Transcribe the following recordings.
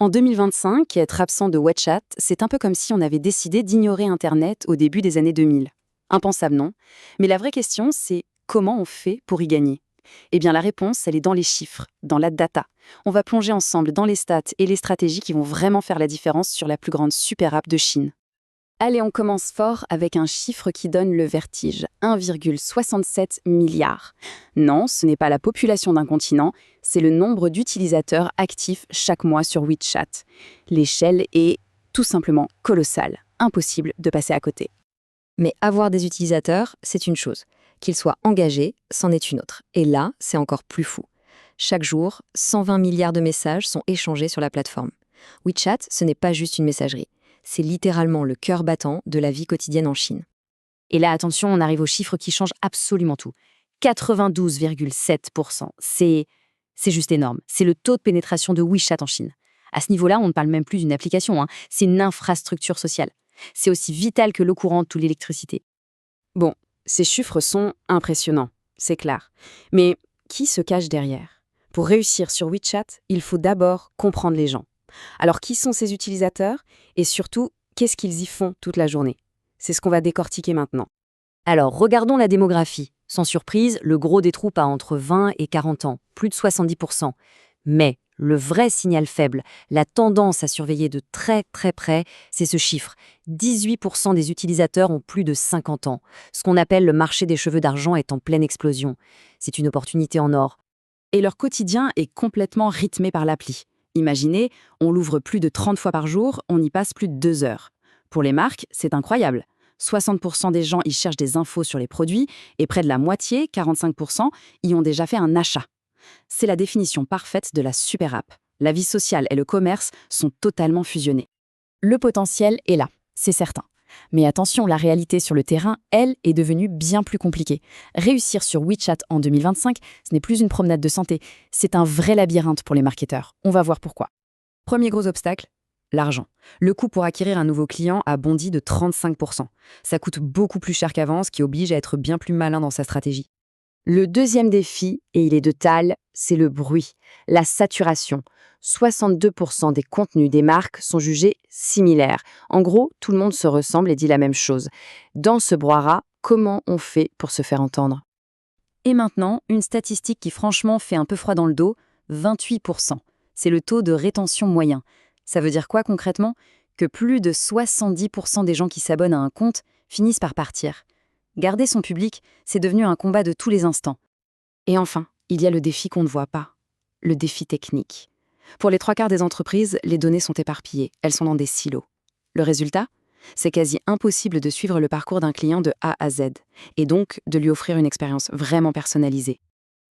En 2025, être absent de WeChat, c'est un peu comme si on avait décidé d'ignorer Internet au début des années 2000. Impensable, non? Mais la vraie question, c'est comment on fait pour y gagner? Eh bien, la réponse, elle est dans les chiffres, dans la data. On va plonger ensemble dans les stats et les stratégies qui vont vraiment faire la différence sur la plus grande super app de Chine. Allez, on commence fort avec un chiffre qui donne le vertige, 1,67 milliard. Non, ce n'est pas la population d'un continent, c'est le nombre d'utilisateurs actifs chaque mois sur WeChat. L'échelle est tout simplement colossale, impossible de passer à côté. Mais avoir des utilisateurs, c'est une chose. Qu'ils soient engagés, c'en est une autre. Et là, c'est encore plus fou. Chaque jour, 120 milliards de messages sont échangés sur la plateforme. WeChat, ce n'est pas juste une messagerie. C'est littéralement le cœur battant de la vie quotidienne en Chine. Et là, attention, on arrive aux chiffres qui changent absolument tout. 92,7%. C'est juste énorme. C'est le taux de pénétration de WeChat en Chine. À ce niveau-là, on ne parle même plus d'une application, hein. C'est une infrastructure sociale. C'est aussi vital que l'eau courante ou l'électricité. Bon, ces chiffres sont impressionnants, c'est clair. Mais qui se cache derrière? Pour réussir sur WeChat, il faut d'abord comprendre les gens. Alors, qui sont ces utilisateurs? Et surtout, qu'est-ce qu'ils y font toute la journée? C'est ce qu'on va décortiquer maintenant. Alors, regardons la démographie. Sans surprise, le gros des troupes a entre 20 et 40 ans, plus de 70%. Mais le vrai signal faible, la tendance à surveiller de très très près, c'est ce chiffre. 18% des utilisateurs ont plus de 50 ans. Ce qu'on appelle le marché des cheveux d'argent est en pleine explosion. C'est une opportunité en or. Et leur quotidien est complètement rythmé par l'appli. Imaginez, on l'ouvre plus de 30 fois par jour, on y passe plus de 2 heures. Pour les marques, c'est incroyable. 60% des gens y cherchent des infos sur les produits et près de la moitié, 45%, y ont déjà fait un achat. C'est la définition parfaite de la super app. La vie sociale et le commerce sont totalement fusionnés. Le potentiel est là, c'est certain. Mais attention, la réalité sur le terrain, elle, est devenue bien plus compliquée. Réussir sur WeChat en 2025, ce n'est plus une promenade de santé, c'est un vrai labyrinthe pour les marketeurs. On va voir pourquoi. Premier gros obstacle, l'argent. Le coût pour acquérir un nouveau client a bondi de 35%. Ça coûte beaucoup plus cher qu'avant, ce qui oblige à être bien plus malin dans sa stratégie. Le deuxième défi, et il est de taille, c'est le bruit, la saturation. 62% des contenus des marques sont jugés similaires. En gros, tout le monde se ressemble et dit la même chose. Dans ce brouhaha, comment on fait pour se faire entendre? Et maintenant, une statistique qui franchement fait un peu froid dans le dos, 28%. C'est le taux de rétention moyen. Ça veut dire quoi concrètement? Que plus de 70% des gens qui s'abonnent à un compte finissent par partir. Garder son public, c'est devenu un combat de tous les instants. Et enfin, il y a le défi qu'on ne voit pas, le défi technique. Pour les trois quarts des entreprises, les données sont éparpillées, elles sont dans des silos. Le résultat? C'est quasi impossible de suivre le parcours d'un client de A à Z, et donc de lui offrir une expérience vraiment personnalisée.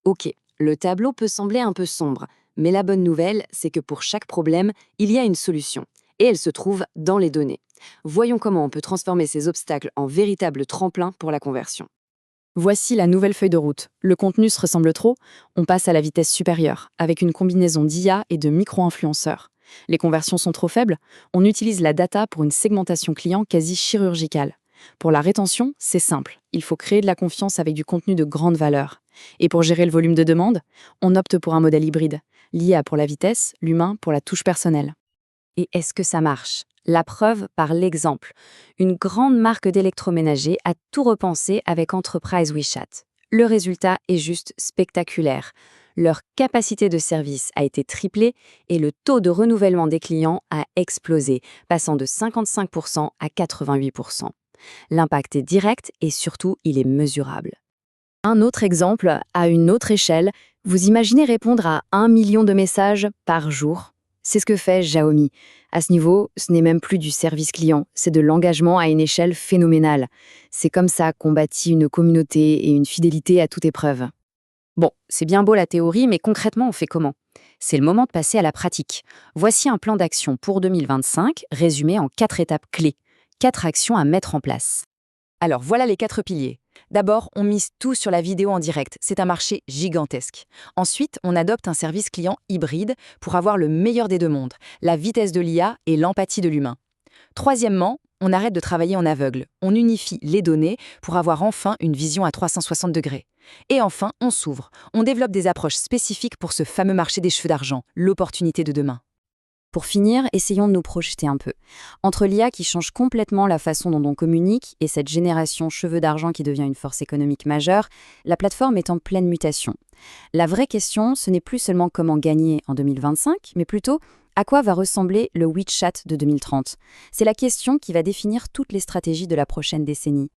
Ok, le tableau peut sembler un peu sombre, mais la bonne nouvelle, c'est que pour chaque problème, il y a une solution, et elle se trouve dans les données. Voyons comment on peut transformer ces obstacles en véritables tremplins pour la conversion. Voici la nouvelle feuille de route. Le contenu se ressemble trop, on passe à la vitesse supérieure, avec une combinaison d'IA et de micro-influenceurs. Les conversions sont trop faibles, on utilise la data pour une segmentation client quasi chirurgicale. Pour la rétention, c'est simple, il faut créer de la confiance avec du contenu de grande valeur. Et pour gérer le volume de demande, on opte pour un modèle hybride, l'IA pour la vitesse, l'humain pour la touche personnelle. Et est-ce que ça marche? La preuve par l'exemple. Une grande marque d'électroménager a tout repensé avec Enterprise WeChat. Le résultat est juste spectaculaire. Leur capacité de service a été triplée et le taux de renouvellement des clients a explosé, passant de 55% à 88%. L'impact est direct et surtout, il est mesurable. Un autre exemple, à une autre échelle, vous imaginez répondre à 1 million de messages par jour? C'est ce que fait Xiaomi. À ce niveau, ce n'est même plus du service client, c'est de l'engagement à une échelle phénoménale. C'est comme ça qu'on bâtit une communauté et une fidélité à toute épreuve. Bon, c'est bien beau la théorie, mais concrètement, on fait comment? C'est le moment de passer à la pratique. Voici un plan d'action pour 2025, résumé en 4 étapes clés. 4 actions à mettre en place. Alors voilà les 4 piliers. D'abord, on mise tout sur la vidéo en direct. C'est un marché gigantesque. Ensuite, on adopte un service client hybride pour avoir le meilleur des deux mondes, la vitesse de l'IA et l'empathie de l'humain. Troisièmement, on arrête de travailler en aveugle. On unifie les données pour avoir enfin une vision à 360 degrés. Et enfin, on s'ouvre. On développe des approches spécifiques pour ce fameux marché des cheveux d'argent, l'opportunité de demain. Pour finir, essayons de nous projeter un peu. Entre l'IA qui change complètement la façon dont on communique et cette génération cheveux d'argent qui devient une force économique majeure, la plateforme est en pleine mutation. La vraie question, ce n'est plus seulement comment gagner en 2025, mais plutôt à quoi va ressembler le WeChat de 2030. C'est la question qui va définir toutes les stratégies de la prochaine décennie.